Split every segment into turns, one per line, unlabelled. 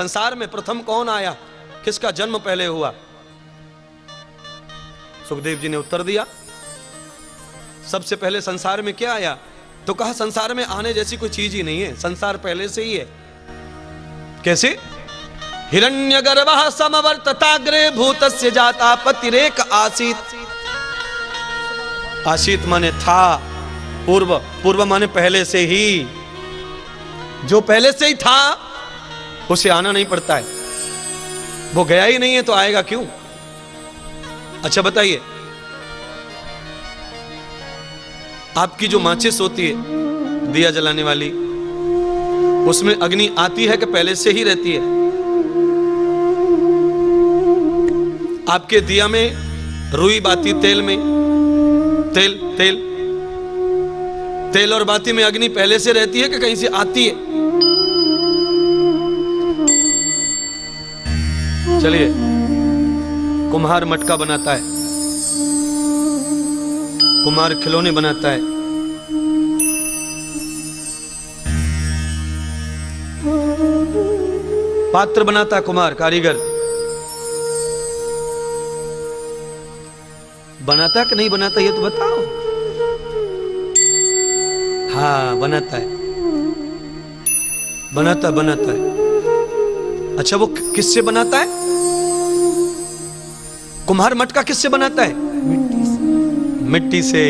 संसार में प्रथम कौन आया, किसका जन्म पहले हुआ? सुखदेव जी ने उत्तर दिया, सबसे पहले संसार में क्या आया? तो कहा संसार में आने जैसी कोई चीज ही नहीं है, संसार पहले से ही है। कैसे? हिरण्यगर्भः समवर्तताग्रे भूतस्य जाता पतिरेक आसीत। आसीत माने था, पूर्व, पूर्व माने पहले से ही। जो पहले से ही था उसे आना नहीं पड़ता है, वो गया ही नहीं है तो आएगा क्यों? अच्छा बताइए, आपकी जो माचिस होती है दिया जलाने वाली, उसमें अग्नि आती है कि पहले से ही रहती है? आपके दिया में रुई बाती, तेल में तेल तेल तेल और बाती में अग्नि पहले से रहती है कि कहीं से आती है? चलिए, कुम्हार मटका बनाता है, कुम्हार खिलौने बनाता है, पात्र बनाता है कुम्हार, कारीगर बनाता है कि नहीं बनाता, ये तो बताओ। हाँ बनाता है, बनाता है। अच्छा वो किससे बनाता है? कुम्हार मटका किससे बनाता है? मिट्टी से।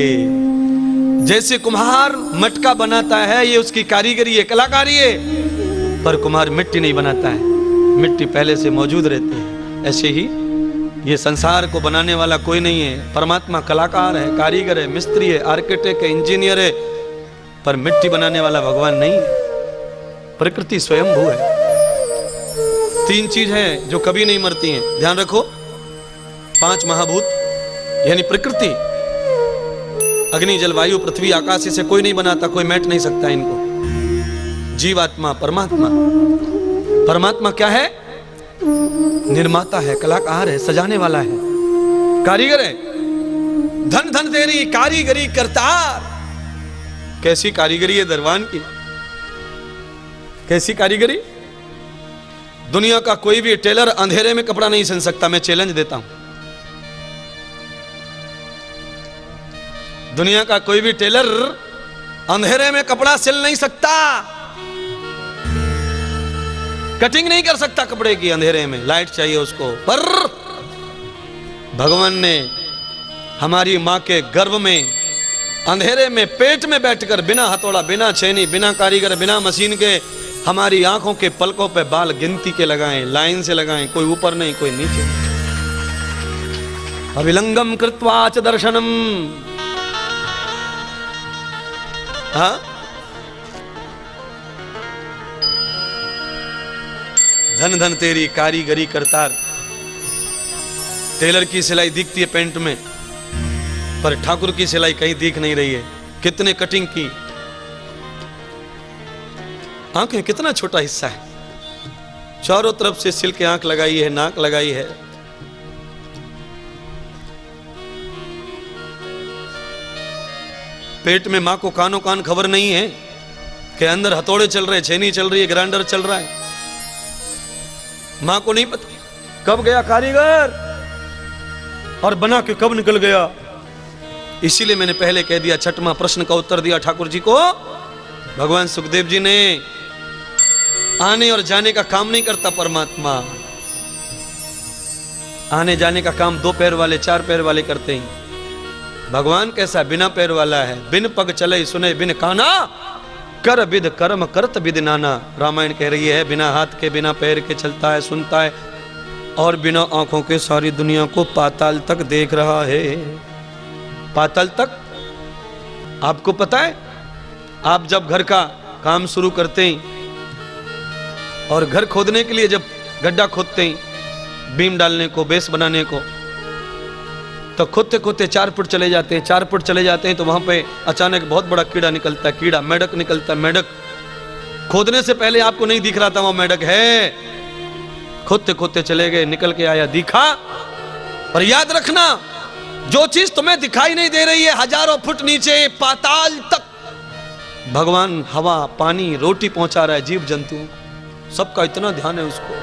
जैसे कुम्हार मटका बनाता है, ये उसकी कारीगरी है, कलाकारी है, पर कुम्हार मिट्टी नहीं बनाता है, मिट्टी पहले से मौजूद रहती है। ऐसे ही ये संसार को बनाने वाला कोई नहीं है, परमात्मा कलाकार है, कारीगर है, मिस्त्री है, आर्किटेक्ट है, इंजीनियर है, पर मिट्टी बनाने वाला भगवान नहीं है। प्रकृति स्वयंभू है। तीन चीज हैं जो कभी नहीं मरती हैं, ध्यान रखो। 5 महाभूत यानी प्रकृति, अग्नि जल वायु पृथ्वी आकाश, इसे कोई नहीं बनाता, कोई मैट नहीं सकता इनको। जीवात्मा परमात्मा, परमात्मा क्या है? निर्माता है, कलाकार है, सजाने वाला है, कारीगर है। धन धन तेरी कारीगरी करतार। कैसी कारीगरी है दरबान की, कैसी कारीगरी! दुनिया का कोई भी टेलर अंधेरे में कपड़ा नहीं सिल सकता, मैं चैलेंज देता हूं। दुनिया का कोई भी टेलर अंधेरे में कपड़ा सिल नहीं सकता, कटिंग नहीं कर सकता कपड़े की अंधेरे में, लाइट चाहिए उसको। पर भगवान ने हमारी मां के गर्भ में अंधेरे में पेट में बैठकर बिना हथौड़ा, बिना छेनी, बिना कारीगर, बिना मशीन के हमारी आंखों के पलकों पे बाल गिनती के लगाएं, लाइन से लगाएं, कोई ऊपर नहीं कोई नीचे। अविलंगम कृत्वा च दर्शनम। हाँ, धन धन तेरी कारीगरी करतार। टेलर की सिलाई दिखती है पेंट में, पर ठाकुर की सिलाई कहीं दिख नहीं रही है। कितने कटिंग की, आंखें कितना छोटा हिस्सा है, चारों तरफ से सिल के आंख लगाई है, नाक लगाई है। पेट में मां को कानों कान खबर नहीं है कि अंदर हथौड़े चल रहे, छेनी चल रही है, ग्राइंडर चल रहा है। मां को नहीं पता कब गया कारीगर और बना के कब निकल गया। इसीलिए मैंने पहले कह दिया, छठवां प्रश्न का उत्तर दिया ठाकुर जी को। भगवान सुखदेव जी ने आने और जाने का काम नहीं करता परमात्मा। आने जाने का काम 2 पैर वाले 4 पैर वाले करते हैं। भगवान कैसा? बिना पैर वाला है। बिन पग चले सुने बिन काना, कर विद कर्म करत विद नाना। रामायण कह रही है, बिना हाथ के बिना पैर के चलता है, सुनता है, और बिना आंखों के सारी दुनिया को पाताल तक देख रहा है। पाताल तक। आपको पता है, आप जब घर का काम शुरू करते हैं और घर खोदने के लिए जब गड्ढा खोदते हैं, बीम डालने को, बेस बनाने को, तो खोदते खोदते 4 फुट चले जाते हैं। 4 फुट चले जाते हैं तो वहां पे अचानक बहुत बड़ा कीड़ा निकलता है, कीड़ा, मेढक निकलता है। मेढक खोदने से पहले आपको नहीं दिख रहा था वहां मेढक है, खोदते खोदते चले गए, निकल के आया, दिखा। पर याद रखना, जो चीज तुम्हें दिखाई नहीं दे रही है, हजारों फुट नीचे पाताल तक भगवान हवा, पानी, रोटी पहुंचा रहा है जीव जंतुओं। सबका इतना ध्यान है उसको।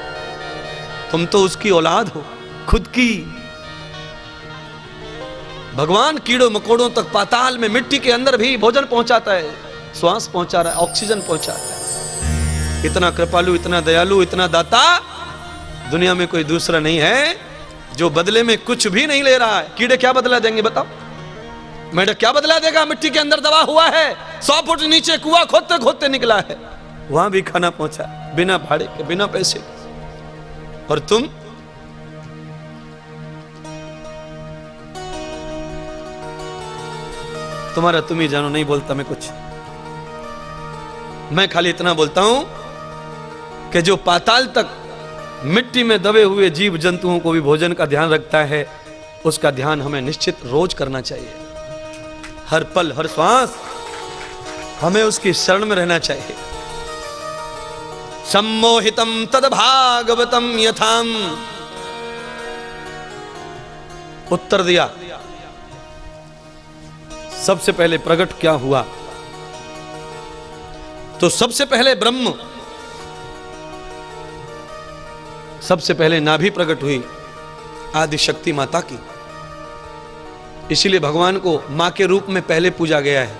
तुम तो उसकी औलाद हो, खुद की। भगवान कीड़ों मकोड़ों तक, पाताल में, मिट्टी के अंदर भी भोजन पहुंचाता है, श्वास पहुंचा रहा है, ऑक्सीजन पहुंचाता है। इतना कृपालु, इतना दयालु, इतना दाता दुनिया में कोई दूसरा नहीं है, जो बदले में कुछ भी नहीं ले रहा है। कीड़े क्या बदला देंगे बताओ? मेढक क्या बदला देगा? मिट्टी के अंदर दबा हुआ है, 100 फुट नीचे कुआं खोदते खोदते निकला है, वहां भी खाना पहुंचा बिना भाड़े के, बिना पैसे के। और तुम तुम्हारा तुम ही जानो, नहीं बोलता मैं कुछ। मैं खाली इतना बोलता हूं कि जो पाताल तक मिट्टी में दबे हुए जीव जंतुओं को भी भोजन का ध्यान रखता है, उसका ध्यान हमें निश्चित रोज करना चाहिए। हर पल, हर श्वास हमें उसकी शरण में रहना चाहिए। सम्मोहितम तद भागवतम यथाम। उत्तर दिया, सबसे पहले प्रकट क्या हुआ? तो सबसे पहले ब्रह्म, सबसे पहले नाभि प्रकट हुई आदि शक्ति माता की। इसीलिए भगवान को मां के रूप में पहले पूजा गया है।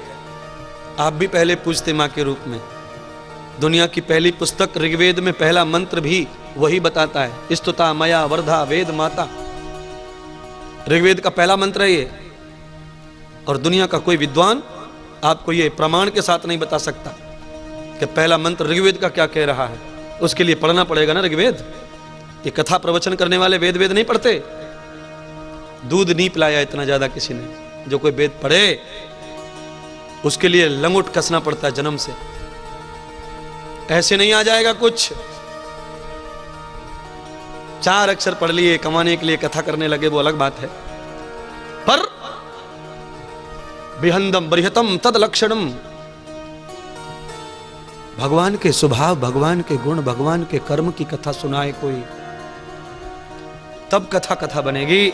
आप भी पहले पूजते मां के रूप में। दुनिया की पहली पुस्तक ऋग्वेद में पहला मंत्र भी वही बताता है, स्तुता मया वर्धा वेद माता। ऋग्वेद का पहला मंत्र है ये। और दुनिया का कोई विद्वान आपको ये प्रमाण के साथ नहीं बता सकता कि पहला मंत्र ऋग्वेद का क्या कह रहा है। उसके लिए पढ़ना पड़ेगा ना ऋग्वेद। ये कथा प्रवचन करने वाले वेद वेद नहीं पढ़ते। दूध नहीं पिलाया इतना ज्यादा किसी ने। जो कोई वेद पढ़े उसके लिए लंगोट कसना पड़ता है जन्म से। ऐसे नहीं आ जाएगा कुछ। 4 अक्षर पढ़ लिए, कमाने के लिए कथा करने लगे, वो अलग बात है। पर बिहंदम बृहतम तद लक्षणम, भगवान के स्वभाव, भगवान के गुण, भगवान के कर्म की कथा सुनाए कोई, तब कथा कथा बनेगी।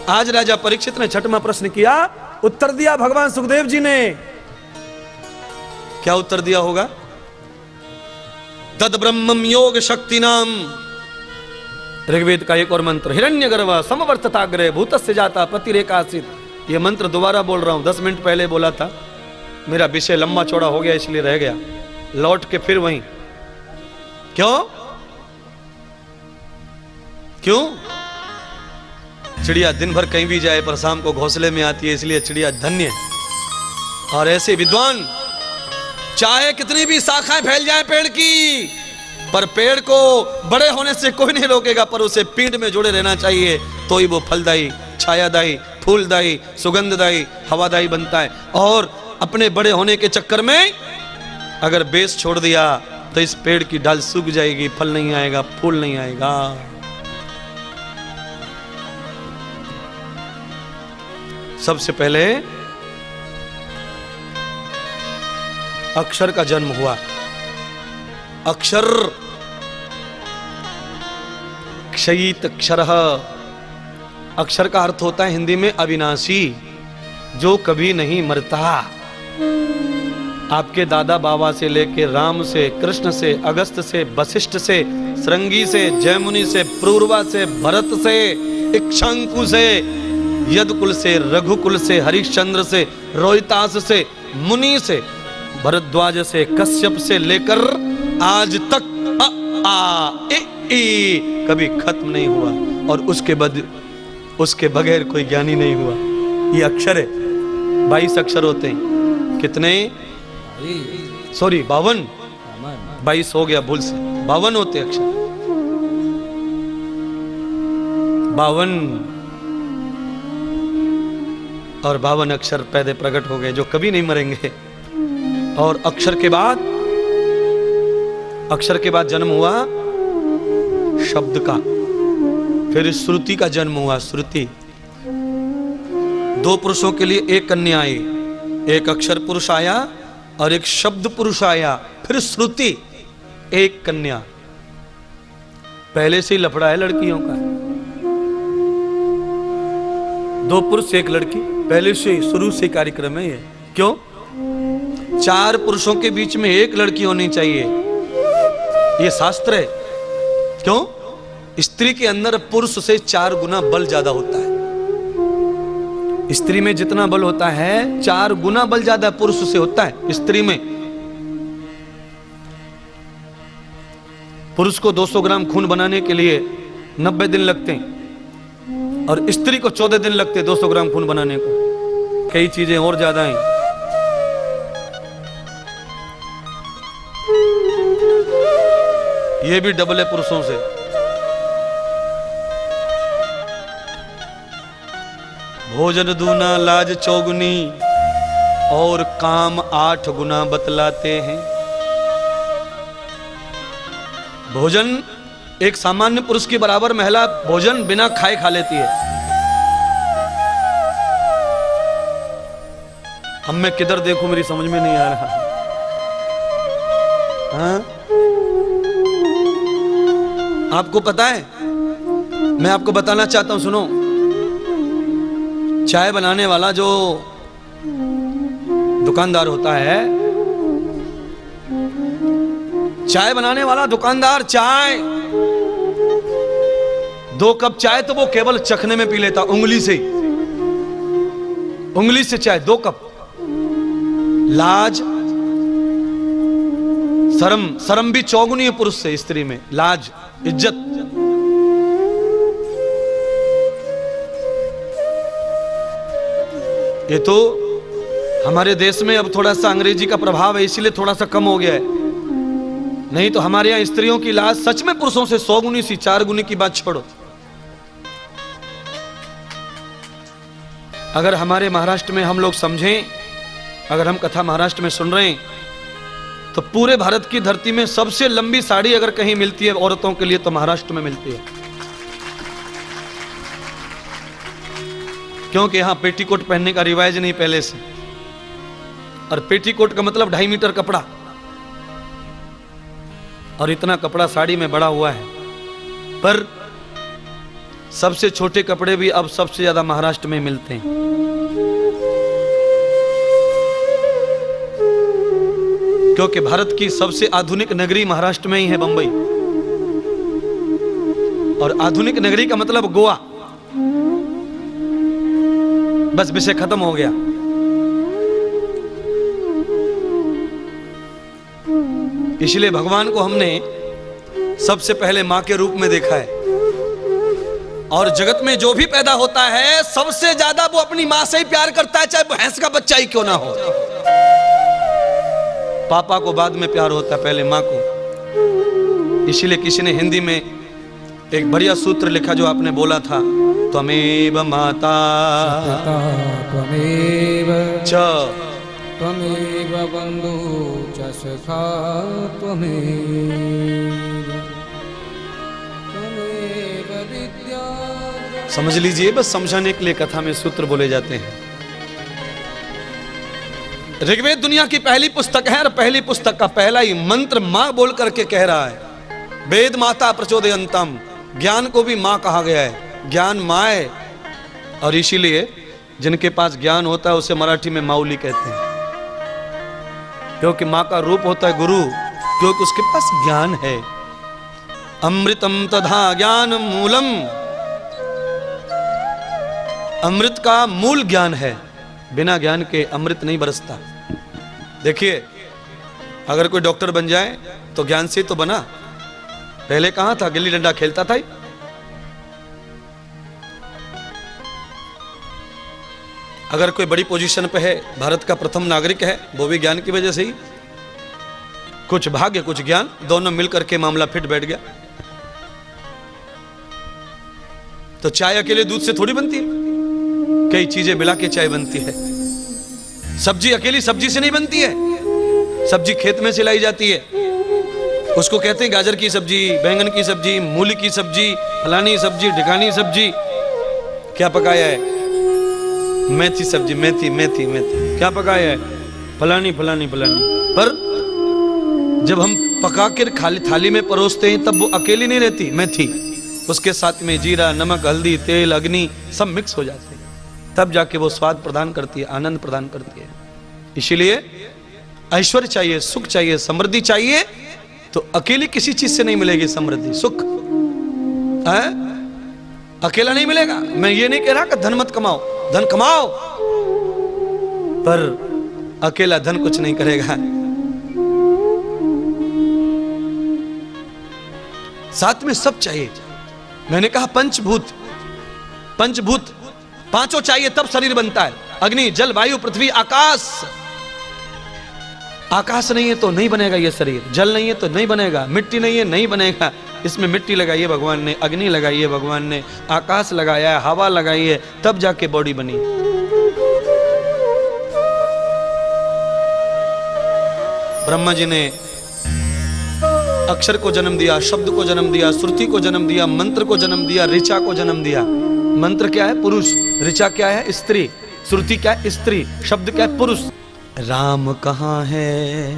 आज राजा परीक्षित ने छठवां प्रश्न किया, उत्तर दिया भगवान सुखदेव जी ने। क्या उत्तर दिया होगा? तद ब्रह्मम योग शक्ति नाम। ऋग्वेद का एक और मंत्र, हिरण्यगर्भ समवर्तताग्रे भूतस्य जाता प्रतिरेकासित। ये मंत्र दोबारा बोल रहा हूं, 10 मिनट पहले बोला था। मेरा विषय लंबा चौड़ा हो गया इसलिए रह गया। लौट के फिर वहीं। क्यों? क्यों? चिड़िया दिन भर कहीं भी जाए पर शाम को घोंसले में आती है, इसलिए चिड़िया धन्य है। और ऐसे विद्वान, चाहे कितनी भी शाखाएं फैल जाए पेड़ की, पर पेड़ को बड़े होने से कोई नहीं रोकेगा, पर उसे पीठ में जुड़े रहना चाहिए, तो ही वो फलदायी, छायादायी, फूलदायी, सुगंधदायी, हवादायी बनता है। और अपने बड़े होने के चक्कर में अगर बेस छोड़ दिया तो इस पेड़ की डाल सूख जाएगी, फल नहीं आएगा, फूल नहीं आएगा। सबसे पहले अक्षर का जन्म हुआ। अक्षर, क्षयित अक्षरः। अक्षर का अर्थ होता है हिंदी में अविनाशी, जो कभी नहीं मरता। आपके दादा बाबा से लेके राम से, कृष्ण से, अगस्त से, वशिष्ठ से, श्रृंगी से, जयमुनि से, प्रूर्वा से, भरत से, इक्ष्वाकु से, यदकुल से, रघुकुल से, हरिश्चंद्र से, रोहितास से, मुनि से, भरद्वाज से, कश्यप से लेकर आज तक कभी खत्म नहीं हुआ। और उसके बगैर कोई ज्ञानी नहीं हुआ। ये अक्षर है। 22 अक्षर होते हैं। कितने? सॉरी 52। 22 हो गया भूल से। 52 होते अक्षर। 52 और 52 अक्षर पैदे प्रकट हो गए जो कभी नहीं मरेंगे। और अक्षर के बाद जन्म हुआ शब्द का। फिर श्रुति का जन्म हुआ। श्रुति, 2 पुरुषों के लिए एक कन्या आई। एक अक्षर पुरुष आया और एक शब्द पुरुष आया। फिर श्रुति, एक कन्या। पहले से ही लफड़ा है लड़कियों का। 2 पुरुष 1 लड़की, पहले से शुरू से कार्यक्रम है ये। क्यों? 4 पुरुषों के बीच में 1 लड़की होनी चाहिए। ये शास्त्र है। क्यों? स्त्री के अंदर पुरुष से 4 गुना बल ज्यादा होता है। स्त्री में जितना बल होता है 4 गुना बल ज्यादा पुरुष से होता है स्त्री में। पुरुष को 200 ग्राम खून बनाने के लिए 90 दिन लगते हैं और स्त्री को 14 दिन लगते हैं 200 ग्राम खून बनाने को। कई चीजें और ज्यादा हैं। ये भी डबल है पुरुषों से। भोजन दूना लाज चौगुनी और काम 8 गुना बतलाते हैं। भोजन एक सामान्य पुरुष के बराबर महिला भोजन बिना खाए खा लेती है। अब मैं किधर देखूं, मेरी समझ में नहीं आ रहा। हाँ? आपको पता है, मैं आपको बताना चाहता हूं, सुनो। चाय बनाने वाला जो दुकानदार होता है, चाय बनाने वाला दुकानदार चाय 2 कप चाय तो वो केवल चखने में पी लेता, उंगली से, उंगली से चाय 2 कप। लाज शर्म, शर्म भी चौगुनी है पुरुष से स्त्री में। लाज, इज्जत। ये तो हमारे देश में अब थोड़ा सा अंग्रेजी का प्रभाव है, इसीलिए थोड़ा सा कम हो गया है। नहीं तो हमारे यहां स्त्रियों की लाज सच में पुरुषों से 100 गुनी सी, 4 गुनी की बात छोड़ो। अगर हमारे महाराष्ट्र में हम लोग समझें, अगर हम कथा महाराष्ट्र में सुन रहे हैं, तो पूरे भारत की धरती में सबसे लंबी साड़ी अगर कहीं मिलती है औरतों के लिए तो महाराष्ट्र में मिलती है। क्योंकि यहां पेटीकोट पहनने का रिवाज नहीं पहले से, और पेटीकोट का मतलब 2.5 मीटर कपड़ा, और इतना कपड़ा साड़ी में बड़ा हुआ है। पर सबसे छोटे कपड़े भी अब सबसे ज्यादा महाराष्ट्र में मिलते हैं। क्योंकि भारत की सबसे आधुनिक नगरी महाराष्ट्र में ही है, बंबई। और आधुनिक नगरी का मतलब गोवा। बस विषय खत्म हो गया। इसलिए भगवान को हमने सबसे पहले मां के रूप में देखा है। और जगत में जो भी पैदा होता है सबसे ज्यादा वो अपनी मां से ही प्यार करता है, चाहे वो भैंस का बच्चा ही क्यों ना हो। पापा को बाद में प्यार होता है, पहले मां को। इसीलिए किसी ने हिंदी में एक बढ़िया सूत्र लिखा जो आपने बोला था, त्वमेव माता त्वमेव च
त्वमेव बंधु च सखा त्वमेव विद्या।
समझ लीजिए, बस समझाने के लिए कथा में सूत्र बोले जाते हैं। ऋग्वेद दुनिया की पहली पुस्तक है और पहली पुस्तक का पहला ही मंत्र मां बोल करके कह रहा है, वेद माता प्रचोदयंतम। ज्ञान को भी मां कहा गया है, ज्ञान मां है। और इसीलिए जिनके पास ज्ञान होता है उसे मराठी में माउली कहते हैं, क्योंकि मां का रूप होता है गुरु, क्योंकि उसके पास ज्ञान है। अमृतम तथा ज्ञान मूलम, अमृत का मूल ज्ञान है। बिना ज्ञान के अमृत नहीं बरसता। देखिए, अगर कोई डॉक्टर बन जाए तो ज्ञान से तो बना। पहले कहां था, गिल्ली डंडा खेलता था। अगर कोई बड़ी पोजीशन पे है, भारत का प्रथम नागरिक है, वो भी ज्ञान की वजह से ही। कुछ भाग्य कुछ ज्ञान, दोनों मिलकर के मामला फिट बैठ गया। तो चाय अकेले दूध से थोड़ी बनती है, कई चीजें मिला के चाय बनती है। सब्जी अकेली सब्जी से नहीं बनती है, सब्जी खेत में से लाई जाती है। उसको कहते हैं गाजर की सब्जी, बैंगन की सब्जी, मूली की सब्जी, फलानी सब्जी, ढिकानी सब्जी। क्या पकाया है? मेथी सब्जी, मेथी मेथी मेथी। क्या पकाया है? फलानी फलानी फलानी। पर जब हम पका कर खाली थाली में परोसते हैं तब वो अकेली नहीं रहती, मेथी, उसके साथ में जीरा, नमक, हल्दी, तेल, अग्नि सब मिक्स हो जाते हैं, तब जाके वो स्वाद प्रदान करती है, आनंद प्रदान करती है। इसीलिए ऐश्वर्य चाहिए, सुख चाहिए, समृद्धि चाहिए, तो अकेली किसी चीज से नहीं मिलेगी समृद्धि सुख है? अकेला नहीं मिलेगा। मैं ये नहीं कह रहा कि धन मत कमाओ, धन कमाओ, पर अकेला धन कुछ नहीं करेगा। साथ में सब चाहिए। मैंने कहा पंचभूत, पंचभूत पांचों चाहिए तब शरीर बनता है। अग्नि, जल, वायु, पृथ्वी, आकाश। आकाश नहीं है तो नहीं बनेगा ये शरीर, जल नहीं है तो नहीं बनेगा, मिट्टी नहीं है नहीं बनेगा। इसमें मिट्टी लगाई है भगवान ने, अग्नि लगाई है भगवान ने, आकाश लगाया है, हवा लगाई है, तब जाके बॉडी बनी। ब्रह्मा जी ने अक्षर को जन्म दिया, शब्द को जन्म दिया, श्रुति को जन्म दिया, मंत्र को जन्म दिया, ऋचा को जन्म दिया। मंत्र क्या है? पुरुष। ऋचा क्या है? स्त्री। श्रुति क्या है? स्त्री। शब्द क्या है? पुरुष। राम कहाँ है?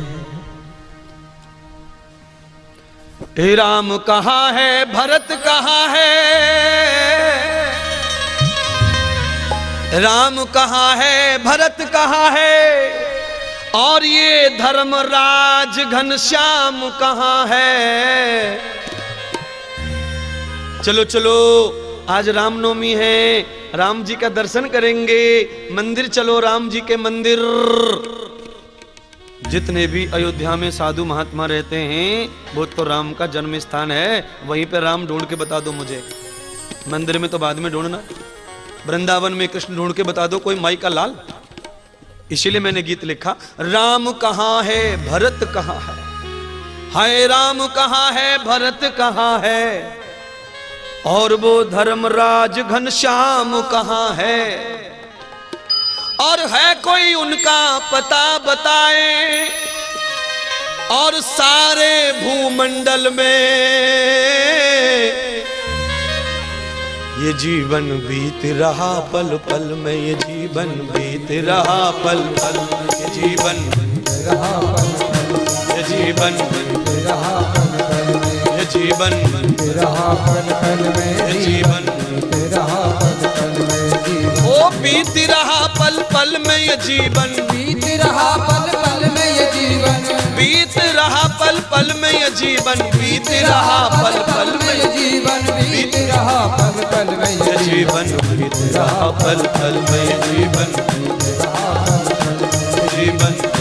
हे राम कहाँ है? भरत कहाँ है? राम कहाँ है? भरत कहाँ है? और ये धर्मराज घनश्याम कहाँ है? चलो चलो, आज रामनवमी है, राम जी का दर्शन करेंगे, मंदिर चलो, राम जी के मंदिर। जितने भी अयोध्या में साधु महात्मा रहते हैं वो तो राम का जन्म स्थान है, वहीं पे राम ढूंढ के बता दो मुझे। मंदिर में तो बाद में ढूंढना, वृंदावन में कृष्ण ढूंढ के बता दो, कोई माई का लाल। इसीलिए मैंने गीत लिखा, राम कहाँ है? भरत कहाँ है? हाय राम कहाँ है? भरत कहाँ है? और वो धर्मराज घनश्याम कहाँ है? और है कोई उनका पता बताए? और सारे भूमंडल में ये जीवन बीत रहा पल पल में, ये जीवन बीत रहा पल पल में, ये जीवन बीत रहा पल पल, ये जीवन बीत रहा पल पल में, ये जीवन बीत रहा पल पल में, ये जीवन बीत रहा पल पल में। ओ बीत रहा पल पल में ये जीवन,
बीत रहा पल पल में ये जीवन,
बीत रहा पल पल में ये जीवन, बीत रहा पल पल में ये
जीवन, बीत रहा पल पल में
ये जीवन, बीत रहा पल पल में ये जीवन, बीत रहा पल पल में जीवन, बीत रहा पल पल में।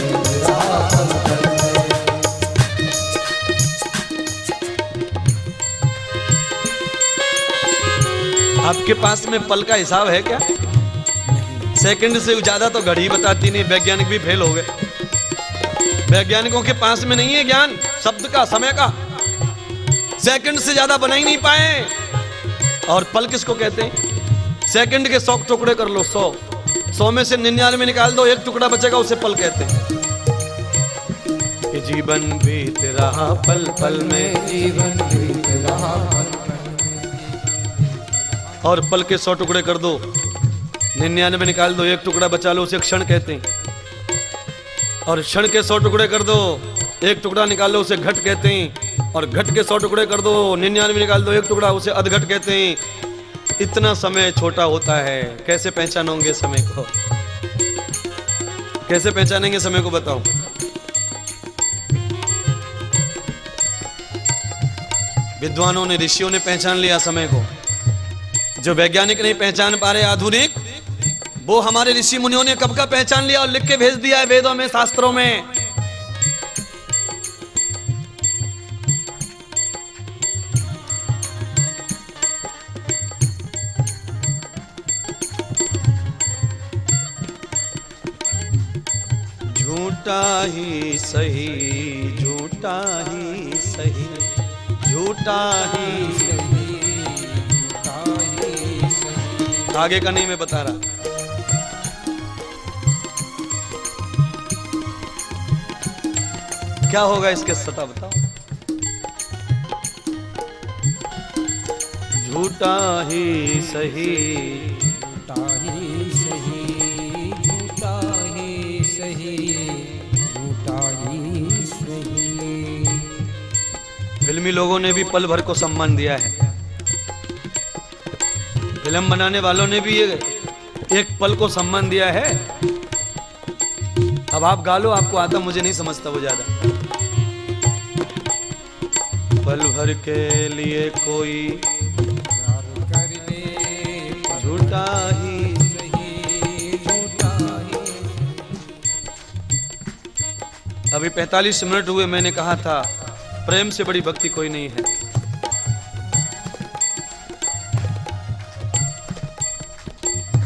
आपके पास में पल का हिसाब है क्या? सेकंड से ज्यादा तो घड़ी बताती नहीं, वैज्ञानिक भी फेल हो गए। वैज्ञानिकों के पास में नहीं है ज्ञान शब्द का, समय का। सेकंड से ज्यादा बना ही नहीं पाए। और पल किसको कहते हैं? सेकंड के 100 टुकड़े कर लो, 100 में से 99 निकाल दो, एक टुकड़ा बचेगा, उसे पल कहते हैं। ये जीवन बीत रहा पल पल में,
जीवन बीत रहा पल पल
और पल के 100 टुकड़े कर दो, 99 निकाल दो, एक टुकड़ा बचा लो, उसे क्षण कहते हैं। और क्षण के 100 टुकड़े कर दो, एक टुकड़ा निकाल लो, उसे घट कहते हैं। और घट के 100 टुकड़े कर दो, 99 निकाल दो, एक टुकड़ा, उसे अधघट कहते हैं। इतना समय छोटा होता है, कैसे पहचानोगे समय को? कैसे पहचानेंगे समय को, बताओ? विद्वानों ने, ऋषियों ने पहचान लिया समय को। जो वैज्ञानिक नहीं पहचान पा रहे, आधुनिक, वो हमारे ऋषि मुनियों ने कब का पहचान लिया और लिख के भेज दिया है वेदों में, शास्त्रों में। झूठा ही सही, झूठा ही सही, झूठा ही सही। आगे का नहीं मैं बता रहा। क्या होगा इसके सता बताओ? झूठा ही सही,
झूठा ही सही, झूठा ही सही, झूठा ही सही।
फिल्मी लोगों ने भी पल भर को सम्मान दिया है। फिल्म बनाने वालों ने भी एक पल को सम्मान दिया है। अब आप गा लो, आपको आता, मुझे नहीं समझता वो ज्यादा। घर के लिए कोई
प्यार कर ले
झूठा ही।
सही झूठा ही।
अभी 45 मिनट हुए, मैंने कहा था प्रेम से बड़ी भक्ति कोई नहीं है।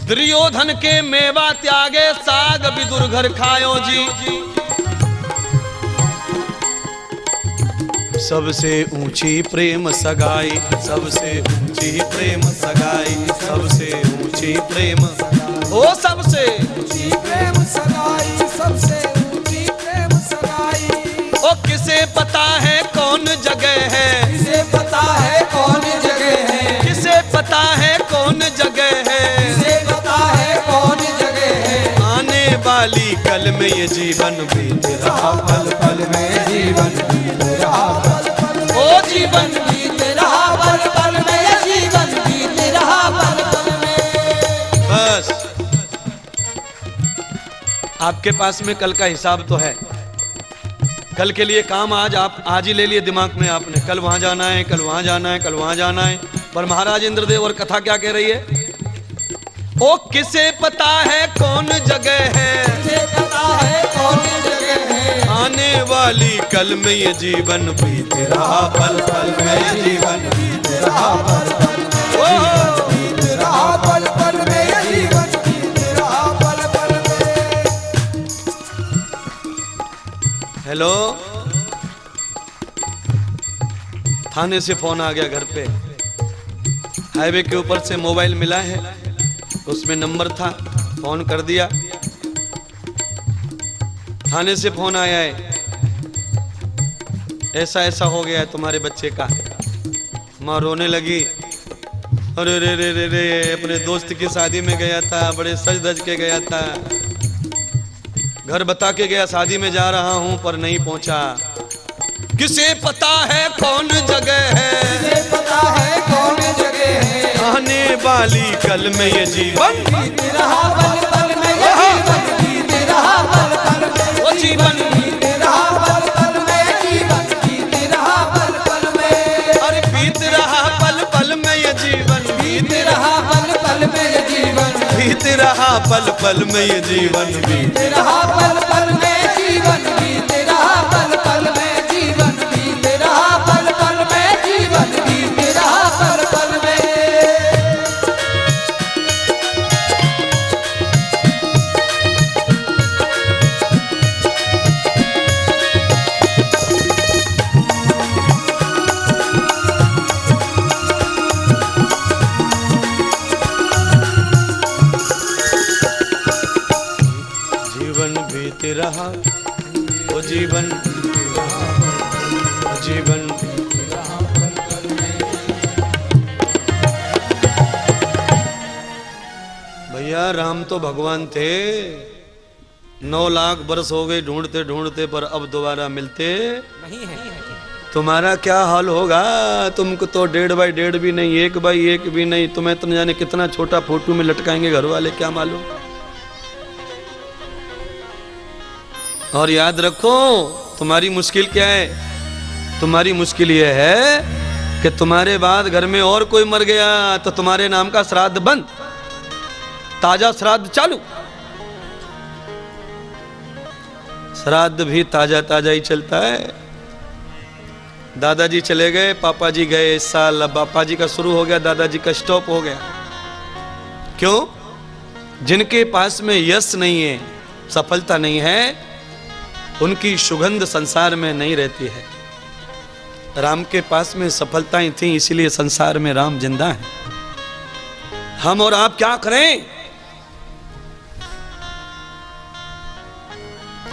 दुर्योधन के मेवा त्यागे साग विदुर घर खायो जी। सबसे ऊंची प्रेम सगाई, सबसे ऊंची प्रेम सगाई, सबसे ऊंची प्रेम, ओ सबसे
ऊंची प्रेम सगाई, सबसे ऊंची प्रेम सगाई।
ओ किसे पता है कौन जगह है,
किसे पता है कौन जगह है,
किसे पता है कौन जगह है,
किसे पता है कौन जगह है।
आने वाली कल में ये जीवन बीत रहा पल पल में,
जीवन बीत रहा पल पल में,
ओ जीवन
बीत रहा पल पल में, ये जीवन बीत रहा पल पल में।
बस आपके पास में कल का हिसाब तो है। कल के लिए काम आज आप आज ही ले लिए दिमाग में आपने, कल वहां जाना है, कल वहां जाना है, कल वहां जाना है। पर महाराज इंद्रदेव और कथा क्या कह रही है? ओ किसे पता है कौन जगह है,
किसे पता है कौन जगह है।
आने वाली कल में ये जीवन बीत रहा पल पल में, ये जीवन बीत रहा पल पल में, ओ
बीत रहा पल पल में, ये जीवन बीत रहा पल पल में।
हेलो, थाने से फोन आ गया घर पे। हाईवे के ऊपर से मोबाइल मिला है, उसमें नंबर था, फोन कर दिया। थाने से फोन आया है, ऐसा ऐसा हो गया है तुम्हारे बच्चे का। माँ रोने लगी, अरे रे रे रे रे, अपने दोस्त की शादी में गया था, बड़े सज धज के गया था, घर बता के गया शादी में जा रहा हूं, पर नहीं पहुंचा। किसे पता है कौन जगह है,
किसे पता है कौन जगह है।
आने वाली कल में ये जीवन
बीत रहा पल पल में, ये जीवन बीत रहा पल पल में,
वो जीवन
बीत रहा पल पल में, जीवन बीत रहा पल पल में।
अरे बीत रहा पल पल में ये जीवन,
बीत रहा पल पल में, ये जीवन
बीत रहा पल पल में ये जीवन, बीत
बीत रहा पल पल में, जीवन बीत रहा पल पल में, जीवन बीत रहा पल पल में, जीवन बीत रहा पल पल में।
जीवन बीत रहा, वो जीवन, जीवन भैया राम तो भगवान थे, 9 लाख बरस हो गए ढूंढते ढूंढते, पर अब दोबारा मिलते
नहीं है।
तुम्हारा क्या हाल होगा? तुमको तो 1.5 बाई 1.5 भी नहीं, 1 बाई 1 भी नहीं, तुम्हें तो न जाने कितना छोटा फोटो में लटकाएंगे घर वाले, क्या मालूम। और याद रखो तुम्हारी मुश्किल क्या है? तुम्हारी मुश्किल यह है कि तुम्हारे बाद घर में और कोई मर गया तो तुम्हारे नाम का श्राद्ध बंद, ताजा श्राद्ध चालू। श्राद्ध भी ताजा ताजा ही चलता है। दादाजी चले गए, पापा जी गए, इस साल अब पापा जी का शुरू हो गया, दादाजी का स्टॉप हो गया। क्यों? जिनके पास में यश नहीं है, सफलता नहीं है, उनकी सुगंध संसार में नहीं रहती है। राम के पास में सफलताएं थी, इसीलिए संसार में राम जिंदा है। हम और आप क्या करें?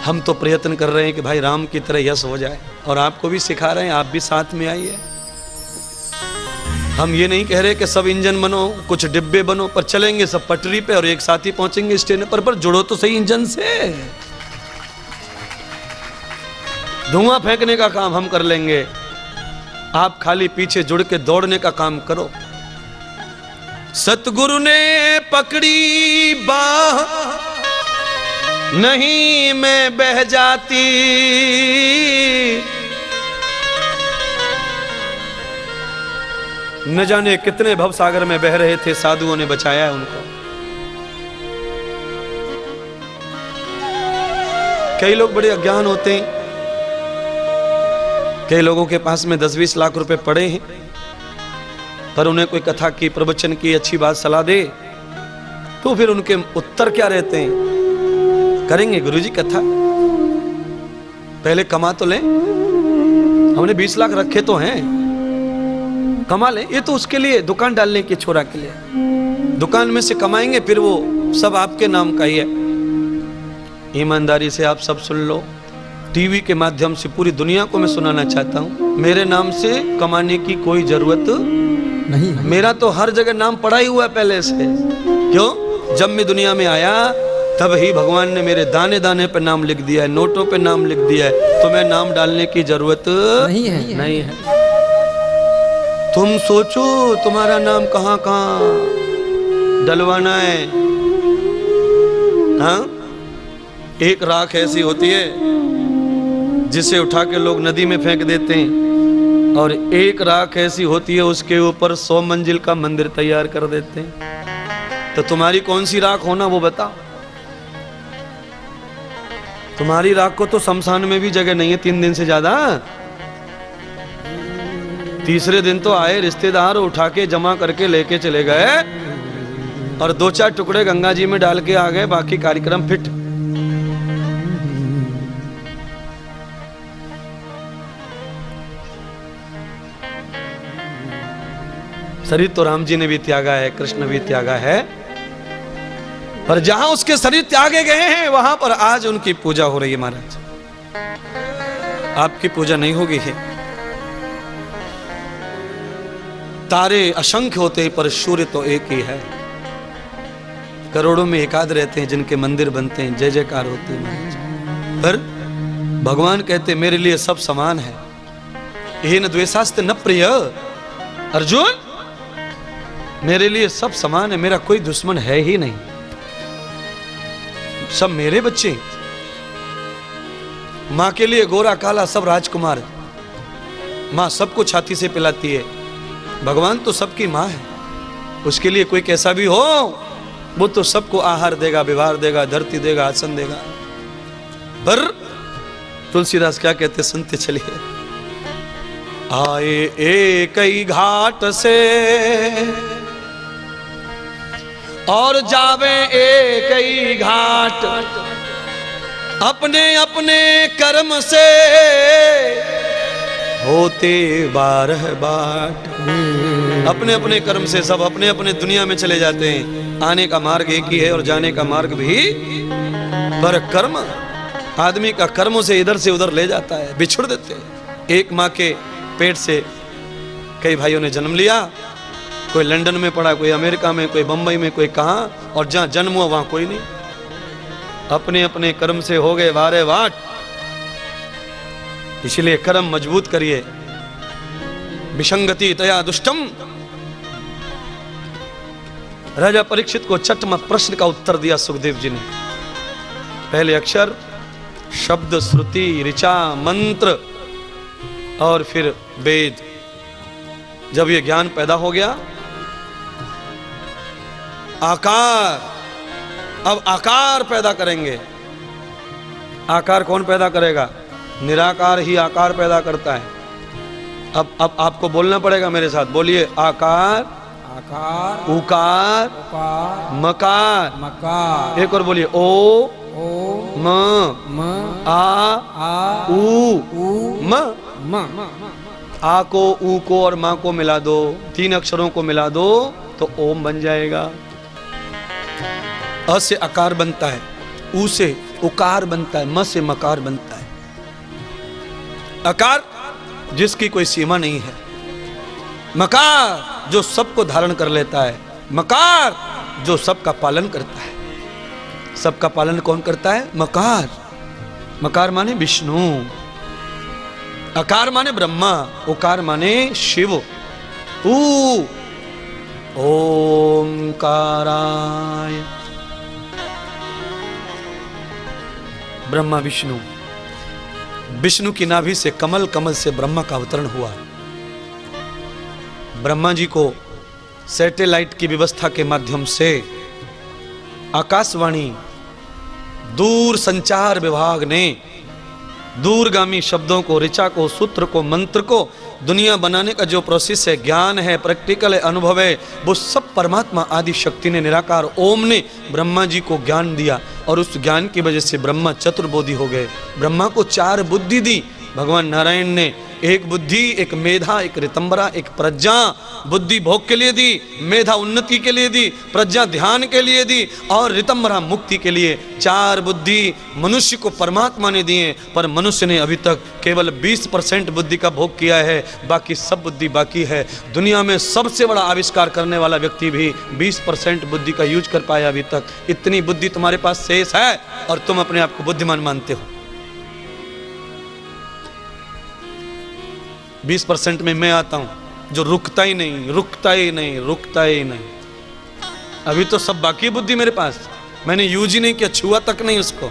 हम तो प्रयत्न कर रहे हैं कि भाई राम की तरह यश हो जाए, और आपको भी सिखा रहे हैं, आप भी साथ में आइए। हम ये नहीं कह रहे कि सब इंजन बनो, कुछ डिब्बे बनो, पर चलेंगे सब पटरी पे और एक साथ ही पहुंचेंगे स्टेशन पर जुड़ो तो सही इंजन से। धुआं फेंकने का काम हम कर लेंगे, आप खाली पीछे जुड़ के दौड़ने का काम करो। सतगुरु ने पकड़ी बाह, नहीं मैं बह जाती, न जाने कितने भवसागर में बह रहे थे, साधुओं ने बचाया है उनको। कई लोग बड़े अज्ञान होते हैं, कई लोगों के पास में 10-20 लाख रुपए पड़े हैं, पर उन्हें कोई कथा की, प्रवचन की अच्छी बात सलाह दे तो फिर उनके उत्तर क्या रहते हैं? करेंगे गुरुजी कथा, पहले कमा तो लें, हमने 20 लाख रखे तो हैं, कमा लें। ये तो उसके लिए, दुकान डालने की छोरा के लिए, दुकान में से कमाएंगे, फिर वो सब आपके नाम का ही है। ईमानदारी से आप सब सुन लो, टीवी के माध्यम से पूरी दुनिया को मैं सुनाना चाहता हूं, मेरे नाम से कमाने की कोई जरूरत नहीं। मेरा तो हर जगह नाम पड़ा ही हुआ है पहले से। क्यों? जब मैं दुनिया में आया तब ही भगवान ने मेरे दाने दाने पे नाम लिख दिया है, नोटों पे नाम लिख दिया है, तो मैं नाम डालने की जरूरत नहीं है। तुम सोचो तुम्हारा नाम कहां कहां डलवाना है। हाँ, एक राख ऐसी होती है जिसे उठा के लोग नदी में फेंक देते हैं, और एक राख ऐसी होती है उसके ऊपर 100 मंजिल का मंदिर तैयार कर देते हैं। तो तुम्हारी कौन सी राख होना वो बताओ। तुम्हारी राख को तो शमशान में भी जगह नहीं है 3 दिन से ज्यादा। तीसरे दिन तो आए रिश्तेदार, उठा के जमा करके लेके चले गए और 2-4 टुकड़े गंगा जी में डाल के आ गए, बाकी कार्यक्रम फिट। शरीर तो राम जी ने भी त्यागा है, कृष्ण भी त्यागा है, पर जहां उसके शरीर त्यागे गए हैं वहां पर आज उनकी पूजा हो रही है। महाराज, आपकी पूजा नहीं होगी है। तारे असंख्य होते हैं पर सूर्य तो एक ही है। करोड़ों में एकाध रहते हैं जिनके मंदिर बनते हैं, जय जयकार होती है। पर भगवान कहते मेरे लिए सब समान है। ये न द्वेषास्ते न प्रिय। अर्जुन, मेरे लिए सब समान है, मेरा कोई दुश्मन है ही नहीं, सब मेरे बच्चे। मां के लिए गोरा काला सब राजकुमार, मां सबको छाती से पिलाती है। भगवान तो सबकी मां है, उसके लिए कोई कैसा भी हो वो तो सबको आहार देगा, विवाह देगा, धरती देगा, आसन देगा। पर तुलसीदास क्या कहते, सुनते चलिए। आए एक ही घाट से और जावे एक ही घाट, अपने अपने कर्म से होते 12 बाट। अपने अपने कर्म से सब अपने अपने दुनिया में चले जाते हैं। आने का मार्ग एक ही है और जाने का मार्ग भी, पर कर्म आदमी का कर्मों से इधर से उधर ले जाता है, बिछुड़ देते हैं। एक माँ के पेट से कई भाइयों ने जन्म लिया, कोई लंदन में पढ़ा, कोई अमेरिका में, कोई बंबई में, कोई कहां, और जहां जन्म हुआ वहां कोई नहीं। अपने अपने कर्म से हो गए 12 वाट। इसलिए कर्म मजबूत करिए। विसंगति तया दुष्टम। राजा परीक्षित को छठवां प्रश्न का उत्तर दिया सुखदेव जी ने। पहले अक्षर, शब्द, श्रुति, ऋचा, मंत्र और फिर वेद। जब ये ज्ञान पैदा हो गया, आकार, अब आकार पैदा करेंगे। आकार कौन पैदा करेगा? निराकार ही आकार पैदा करता है। अब आपको बोलना पड़ेगा मेरे साथ, बोलिए। आकार,
आकार,
उकार,
उकार,
मकार,
मकार।
एक और बोलिए। ओ, म, आ, उ, म। आ को, ऊ को और मां को मिला दो, 3 अक्षरों को मिला दो तो ओम बन जाएगा। अ से आकार बनता है, ऊ से उकार बनता है, म से मकार बनता है। आकार जिसकी कोई सीमा नहीं है, मकार जो सबको धारण कर लेता है, मकार जो सबका पालन करता है। सबका पालन कौन करता है? मकार। मकार माने विष्णु, अकार माने ब्रह्मा, उकार माने शिव। ऊ ओंकाराय। ब्रह्मा विष्णु, विष्णु की नाभि से कमल, कमल से ब्रह्मा का अवतरण हुआ। ब्रह्मा जी को सैटेलाइट की व्यवस्था के माध्यम से आकाशवाणी दूर संचार विभाग ने दूरगामी शब्दों को, ऋचा को, सूत्र को, मंत्र को दुनिया बनाने का जो प्रोसेस है, ज्ञान है, प्रैक्टिकल है, अनुभव है, वो सब परमात्मा आदि शक्ति ने, निराकार ओम ने ब्रह्मा जी को ज्ञान दिया और उस ज्ञान की वजह से ब्रह्मा चतुर्बोधी हो गए। ब्रह्मा को 4 बुद्धि दी भगवान नारायण ने, एक बुद्धि, एक मेधा, एक ऋतंबरा, एक प्रज्ञा। बुद्धि भोग के लिए दी, मेधा उन्नति के लिए दी, प्रज्ञा ध्यान के लिए दी और ऋतंबरा मुक्ति के लिए। 4 बुद्धि मनुष्य को परमात्मा ने दिए, पर मनुष्य ने अभी तक केवल 20% बुद्धि का भोग किया है, बाकी सब बुद्धि बाकी है। दुनिया में सबसे बड़ा आविष्कार करने वाला व्यक्ति भी 20% बुद्धि का यूज कर पाया अभी तक। इतनी बुद्धि तुम्हारे पास शेष है और तुम अपने आप को बुद्धिमान मानते हो। 20% में मैं आता हूं जो रुकता ही नहीं, रुकता ही नहीं, रुकता ही नहीं। अभी तो सब बाकी बुद्धि मेरे पास, मैंने यूज ही नहीं किया, छुआ तक नहीं उसको।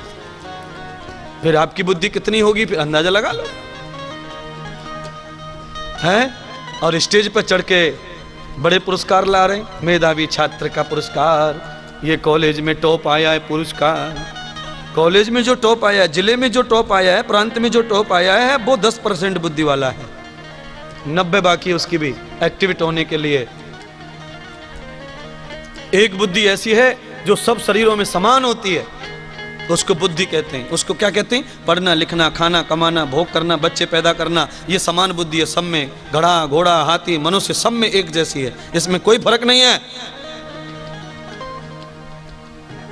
फिर आपकी बुद्धि कितनी होगी, फिर अंदाजा लगा लो। है और स्टेज पर चढ़ के बड़े पुरस्कार ला रहे हैं। मेधावी छात्र का पुरस्कार, ये कॉलेज में टॉप आया है पुरस्कार। कॉलेज में जो टॉप आया है, जिले में जो टॉप आया है, प्रांत में जो टॉप आया है, वो 10% बुद्धि वाला है, 90 बाकी है उसकी भी एक्टिवेट होने के लिए। एक बुद्धि ऐसी है जो सब शरीरों में समान होती है, तो उसको बुद्धि कहते हैं। उसको क्या कहते हैं? पढ़ना, लिखना, खाना, कमाना, भोग करना, बच्चे पैदा करना, ये समान बुद्धि है। सब में घोड़ा, घोड़ा, हाथी, मनुष्य सब में एक जैसी है, इसमें कोई फर्क नहीं है।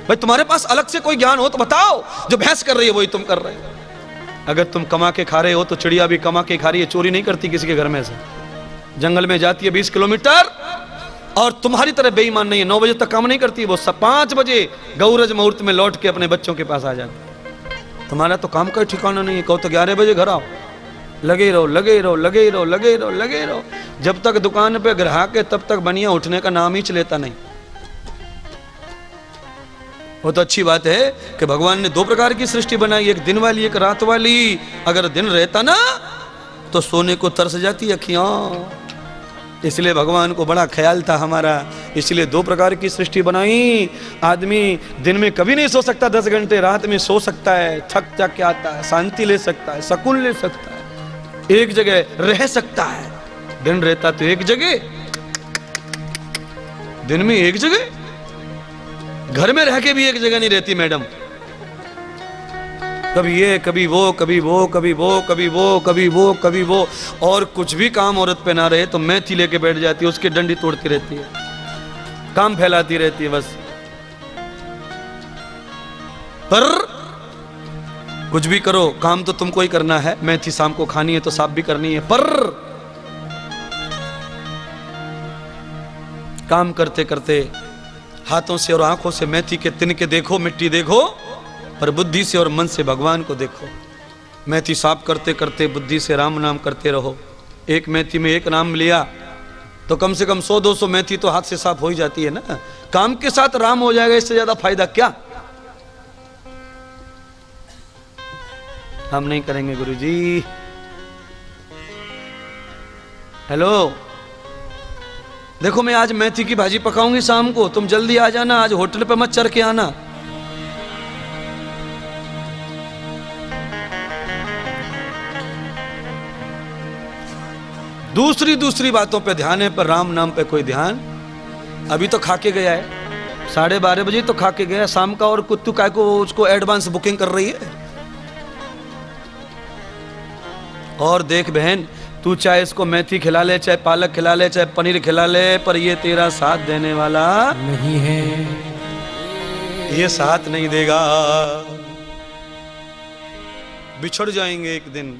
भाई तुम्हारे पास अलग से कोई ज्ञान हो तो बताओ। जो भैंस कर रही है वही तुम कर रहे हो। अगर तुम कमा के खा रहे हो तो चिड़िया भी कमा के खा रही है, चोरी नहीं करती किसी के घर में से, जंगल में जाती है 20 किलोमीटर और तुम्हारी तरह बेईमान नहीं है। 9 बजे तक काम नहीं करती वो, 5 बजे गौरज मुहूर्त में लौट के अपने बच्चों के पास आ जाती। तुम्हारा तो काम का ठिकाना नहीं है। कहो तो 11 बजे घर आओ, लगे रहो, लगे रहो, लगे रहो, लगे रहो, लगे रहो। जब तक दुकान पे ग्राहक है तब तक बनिया उठने का नाम ही लेता नहीं। वो तो अच्छी बात है कि भगवान ने 2 प्रकार की सृष्टि बनाई, एक दिन वाली, एक रात वाली। अगर दिन रहता ना तो सोने को तरस जाती अखियां। इसलिए भगवान को बड़ा ख्याल था हमारा, इसलिए 2 प्रकार की सृष्टि बनाई। आदमी दिन में कभी नहीं सो सकता 10 घंटे, रात में सो सकता है, थक थक के आता है, शांति ले सकता है, सुकून ले सकता है, एक जगह रह सकता है। दिन रहता तो एक जगह, दिन में एक जगह, घर में रह के भी एक जगह नहीं रहती मैडम। कभी ये, कभी वो, कभी वो, कभी वो, कभी वो, कभी वो, कभी वो। और कुछ भी काम औरत पे ना रहे तो मेथी लेके बैठ जाती है, उसकी डंडी तोड़ती रहती है, काम फैलाती रहती है बस। पर कुछ भी करो, काम तो तुमको ही करना है। मेथी शाम को खानी है तो साफ भी करनी है, पर काम करते करते हाथों से और आंखों से मेथी के तिनके देखो, मिट्टी देखो, पर बुद्धि से और मन से भगवान को देखो। मेथी साफ करते करते बुद्धि से राम नाम करते रहो। एक मेथी में एक नाम लिया तो कम से कम 100-200 मेथी तो हाथ से साफ हो ही जाती है ना। काम के साथ राम हो जाएगा, इससे ज्यादा फायदा क्या। हम नहीं करेंगे गुरुजी। हेलो, देखो मैं आज मेथी की भाजी पकाऊंगी शाम को, तुम जल्दी आ जाना, आज होटल पे मत चढ़ के आना। दूसरी बातों पे ध्यान है, पर राम नाम पे कोई ध्यान। अभी तो खा के गया है, 12:30 बजे तो खा के गया शाम का, और कुत्तू काय को उसको एडवांस बुकिंग कर रही है। और देख बहन, तू चाहे इसको मेथी खिला ले, चाहे पालक खिला ले, चाहे पनीर खिला ले, पर ये तेरा साथ देने वाला
नहीं है,
ये साथ नहीं देगा। बिछड़ जाएंगे एक दिन।